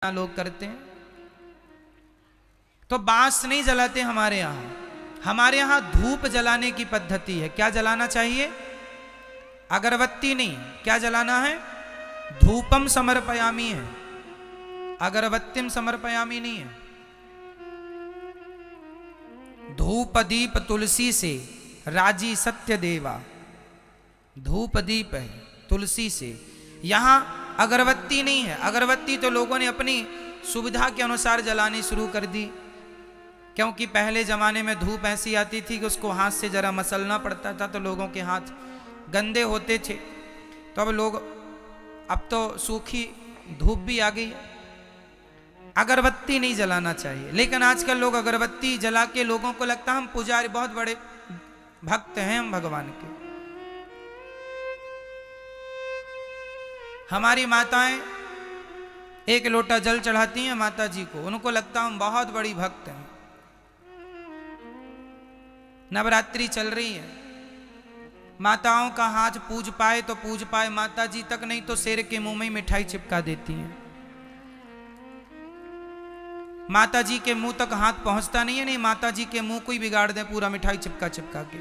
लोग करते हैं। तो बांस नहीं जलाते हमारे यहाँ। हमारे यहाँ धूप जलाने की पद्धति है। क्या जलाना चाहिए? अगरबत्ती नहीं, क्या जलाना है? धूपम समर्पयामी है, अगरबत्तिम समर्पयामी नहीं है। धूप दीप तुलसी से राजी सत्य देवा, धूप दीप है तुलसी से। यहां अगरबत्ती नहीं है। अगरबत्ती तो लोगों ने अपनी सुविधा के अनुसार जलानी शुरू कर दी, क्योंकि पहले जमाने में धूप ऐसी आती थी कि उसको हाथ से जरा मसलना पड़ता था, तो लोगों के हाथ गंदे होते थे। तो अब तो सूखी धूप भी आ गई है। अगरबत्ती नहीं जलाना चाहिए, लेकिन आजकल लोग अगरबत्ती जला के लोगों को लगता है हम पुजारी, बहुत बड़े भक्त हैं हम भगवान के। हमारी माताएं एक लोटा जल चढ़ाती हैं माता जी को, उनको लगता हम बहुत बड़ी भक्त हैं। नवरात्रि चल रही है, माताओं का हाथ पूज पाए तो पूज पाए, माता जी तक नहीं तो शेर के मुंह में मिठाई चिपका देती हैं। माता जी के मुंह तक हाथ पहुंचता नहीं है, नहीं माता जी के मुंह को ही बिगाड़ दे पूरा मिठाई चिपका चिपका के।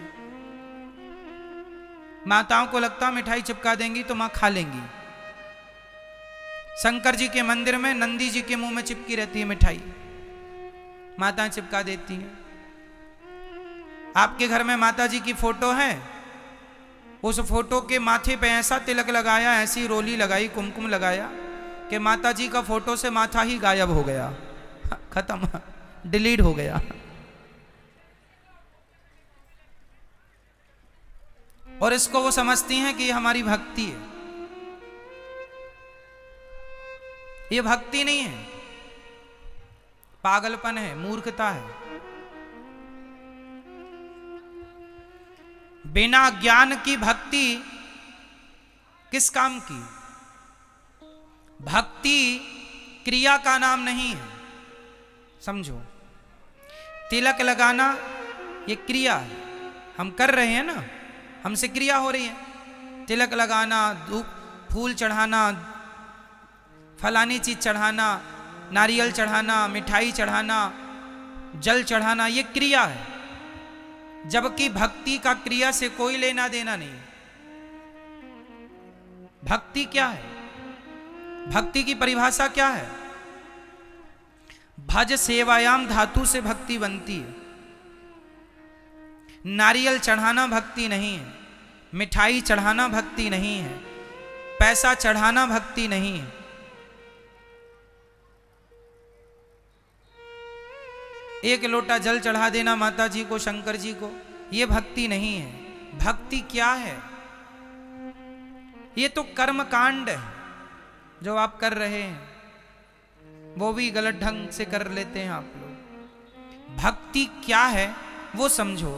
माताओं को लगता मिठाई चिपका देंगी तो मां खा लेंगी। शंकर जी के मंदिर में नंदी जी के मुंह में चिपकी रहती है मिठाई, माताएं चिपका देती हैं। आपके घर में माता जी की फोटो है, उस फोटो के माथे पे ऐसा तिलक लगाया, ऐसी रोली लगाई, कुमकुम लगाया कि माता जी का फोटो से माथा ही गायब हो गया, खत्म, डिलीट हो गया। और इसको वो समझती हैं कि ये हमारी भक्ति है। ये भक्ति नहीं है, पागलपन है, मूर्खता है। बिना ज्ञान की भक्ति किस काम की? भक्ति क्रिया का नाम नहीं है, समझो। तिलक लगाना ये क्रिया है, हम कर रहे हैं ना, हमसे क्रिया हो रही है। तिलक लगाना, धूप फूल चढ़ाना, फलानी चीज चढ़ाना, नारियल चढ़ाना, मिठाई चढ़ाना, जल चढ़ाना, ये क्रिया है। जबकि भक्ति का क्रिया से कोई लेना देना नहीं। भक्ति क्या है? भक्ति की परिभाषा क्या है? भज सेवायाम धातु से भक्ति बनती है। नारियल चढ़ाना भक्ति नहीं है, मिठाई चढ़ाना भक्ति नहीं है, पैसा चढ़ाना भक्ति नहीं है। एक लोटा जल चढ़ा देना माता जी को, शंकर जी को, ये भक्ति नहीं है। भक्ति क्या है? ये तो कर्म कांड है जो आप कर रहे हैं, वो भी गलत ढंग से कर लेते हैं आप लोग। भक्ति क्या है वो समझो।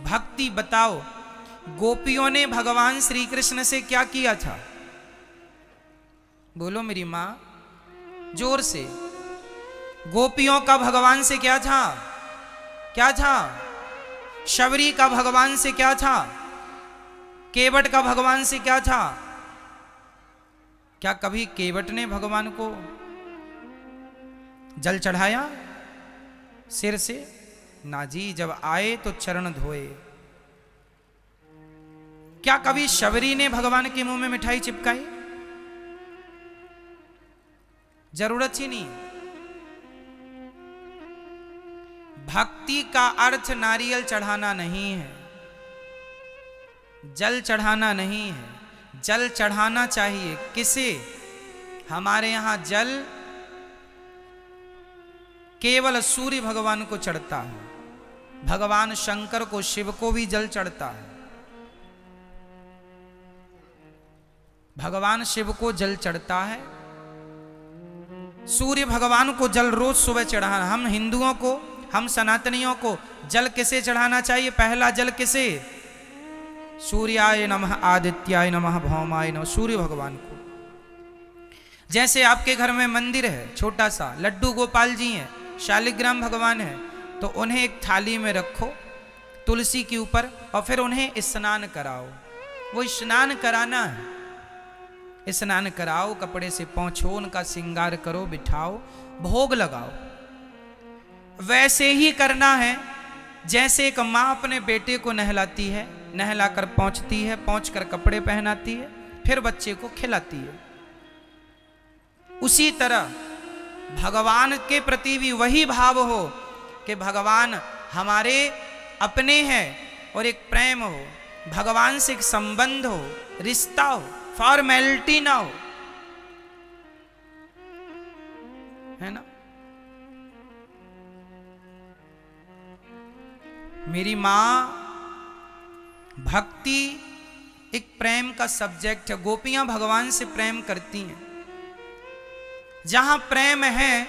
भक्ति बताओ। गोपियों ने भगवान श्री कृष्ण से क्या किया था? बोलो मेरी मां, जोर से। गोपियों का भगवान से क्या था? क्या था? शबरी का भगवान से क्या था? केवट का भगवान से क्या था? क्या कभी केवट ने भगवान को जल चढ़ाया सिर से? ना जी, जब आए तो चरण धोए। क्या कभी शबरी ने भगवान के मुंह में मिठाई चिपकाई? जरूरत ही नहीं। भक्ति का अर्थ नारियल चढ़ाना नहीं है, जल चढ़ाना नहीं है। जल चढ़ाना चाहिए किसे? हमारे यहां जल केवल सूर्य भगवान को चढ़ता है, भगवान शंकर को, शिव को भी जल चढ़ता है। भगवान शिव को जल चढ़ता है, सूर्य भगवान को जल रोज सुबह चढ़ाना। हम हिंदुओं को, हम सनातनियों को जल किसे चढ़ाना चाहिए? पहला जल किसे? सूर्याय नमः, आदित्याय नमः, भौमाय नमः, सूर्य भगवान को। जैसे आपके घर में मंदिर है छोटा सा, लड्डू गोपाल जी हैं, शालिग्राम भगवान है, तो उन्हें एक थाली में रखो तुलसी के ऊपर और फिर उन्हें स्नान कराओ। वो स्नान कराना है। स्नान कराओ, कपड़े से पोंछो, उनका श्रृंगार करो, बिठाओ, भोग लगाओ। वैसे ही करना है जैसे एक माँ अपने बेटे को नहलाती है, नहलाकर पोंछती है, पोंछकर कपड़े पहनाती है, फिर बच्चे को खिलाती है। उसी तरह भगवान के प्रति भी वही भाव हो कि भगवान हमारे अपने हैं और एक प्रेम हो, भगवान से एक संबंध हो, रिश्ता हो, फॉर्मेलिटी ना हो, है ना। मेरी मां भक्ति एक प्रेम का सब्जेक्ट है। गोपियां भगवान से प्रेम करती हैं। जहां प्रेम है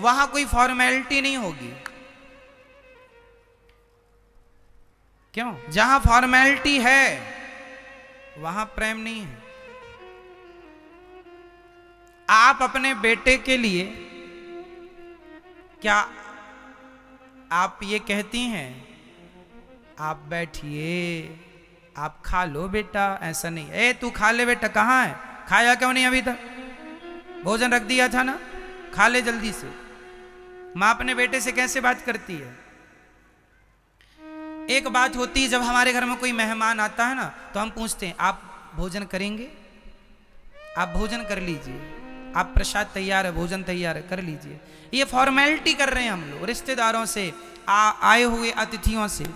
वहां कोई फॉर्मेलिटी नहीं होगी। क्यों? जहां फॉर्मेलिटी है वहां प्रेम नहीं है। आप अपने बेटे के लिए क्या आप ये कहती हैं आप बैठिए, आप खा लो बेटा? ऐसा नहीं। ए तू खा ले बेटा, कहाँ है? खाया क्यों नहीं अभी तक? भोजन रख दिया था ना, खा ले जल्दी से। माँ अपने बेटे से कैसे बात करती है? एक बात होती है जब हमारे घर में कोई मेहमान आता है ना तो हम पूछते हैं आप भोजन करेंगे? आप भोजन कर लीजिए, आप प्रसाद तैयार है, भोजन तैयार है, कर लीजिए। ये फॉर्मेलिटी कर रहे हैं हम लोग रिश्तेदारों से, आए हुए अतिथियों से।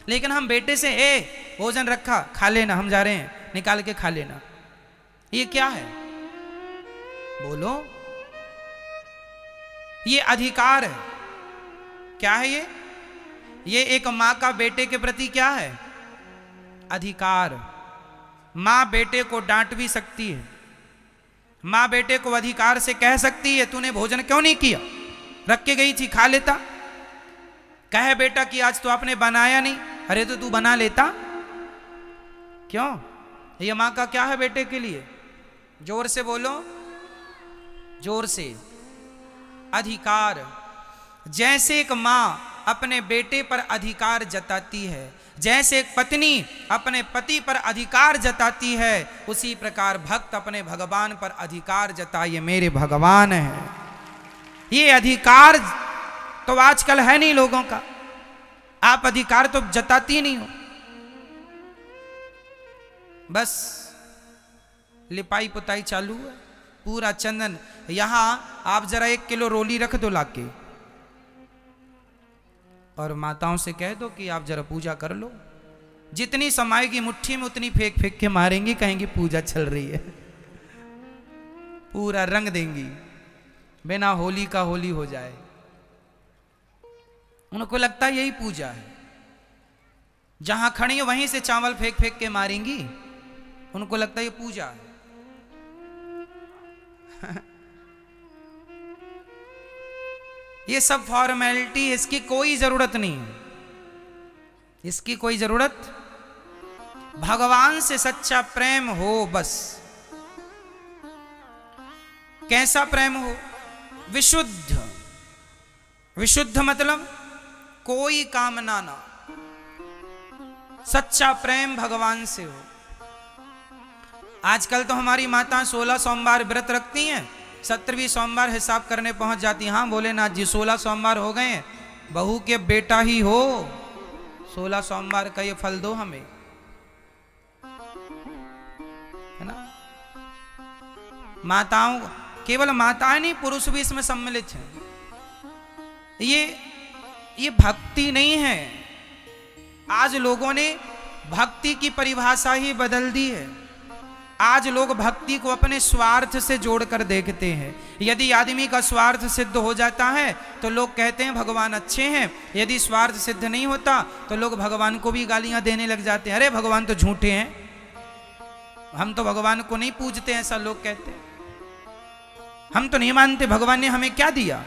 लेकिन हम बेटे से भोजन रखा, खा लेना, हम जा रहे हैं, निकाल के खा लेना। ये क्या है? बोलो। ये अधिकार है। क्या है ये? ये एक मां का बेटे के प्रति क्या है? अधिकार। मां बेटे को डांट भी सकती है। मां बेटे को अधिकार से कह सकती है तूने भोजन क्यों नहीं किया, रख के गई थी, खा लेता। कहे बेटा कि आज तो आपने बनाया नहीं, अरे तो तू बना लेता। क्यों? ये मां का क्या है बेटे के लिए? जोर से बोलो, जोर से। अधिकार। जैसे एक मां अपने बेटे पर अधिकार जताती है, जैसे एक पत्नी अपने पति पर अधिकार जताती है, उसी प्रकार भक्त अपने भगवान पर अधिकार जताइए। मेरे भगवान है। ये अधिकार तो आजकल है नहीं लोगों का। आप अधिकार तो जताती नहीं हो, बस लिपाई पुताई चालू है, पूरा चंदन। यहां आप जरा 1 किलो रोली रख दो लाके और माताओं से कह दो कि आप जरा पूजा कर लो। जितनी समाएगी मुट्ठी में उतनी फेंक फेंक के मारेंगी, कहेंगी पूजा चल रही है। पूरा रंग देंगी, बिना होली का होली हो जाए। उनको लगता है यही पूजा है। जहां खड़ी है वहीं से चावल फेंक फेंक के मारेंगी, उनको लगता है ये पूजा है। ये सब फॉर्मेलिटी, इसकी कोई जरूरत नहीं है, इसकी कोई जरूरत। भगवान से सच्चा प्रेम हो बस। कैसा प्रेम हो? विशुद्ध। विशुद्ध मतलब कोई कामना ना, सच्चा प्रेम भगवान से हो। आजकल तो हमारी माता 16 सोमवार व्रत रखती हैं, 17वीं सोमवार हिसाब करने पहुंच जाती। हाँ भोलेनाथ जी 16 सोमवार हो गए, बहू के बेटा ही हो, 16 सोमवार का ये फल दो हमें, है ना। माताओं, केवल माताएं नहीं, पुरुष भी इसमें सम्मिलित हैं। ये भक्ति नहीं है। आज लोगों ने भक्ति की परिभाषा ही बदल दी है। आज लोग भक्ति को अपने स्वार्थ से जोड़कर देखते हैं। यदि आदमी का स्वार्थ सिद्ध हो जाता है तो लोग कहते हैं भगवान अच्छे हैं, यदि स्वार्थ सिद्ध नहीं होता तो लोग भगवान को भी गालियां देने लग जाते हैं। अरे भगवान तो झूठे हैं, हम तो भगवान को नहीं पूजते, ऐसा लोग कहते हैं। हम तो नहीं मानते, भगवान ने हमें क्या दिया?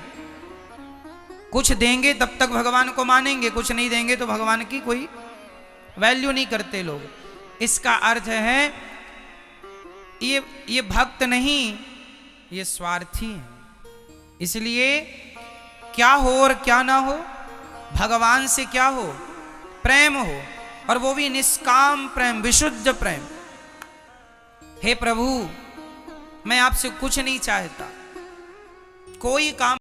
कुछ देंगे तब तक भगवान को मानेंगे, कुछ नहीं देंगे तो भगवान की कोई वैल्यू नहीं करते लोग। इसका अर्थ है ये भक्त नहीं, ये स्वार्थी है। इसलिए क्या हो और क्या ना हो, भगवान से क्या हो? प्रेम हो, और वो भी निष्काम प्रेम, विशुद्ध प्रेम। हे प्रभु, मैं आपसे कुछ नहीं चाहता, कोई काम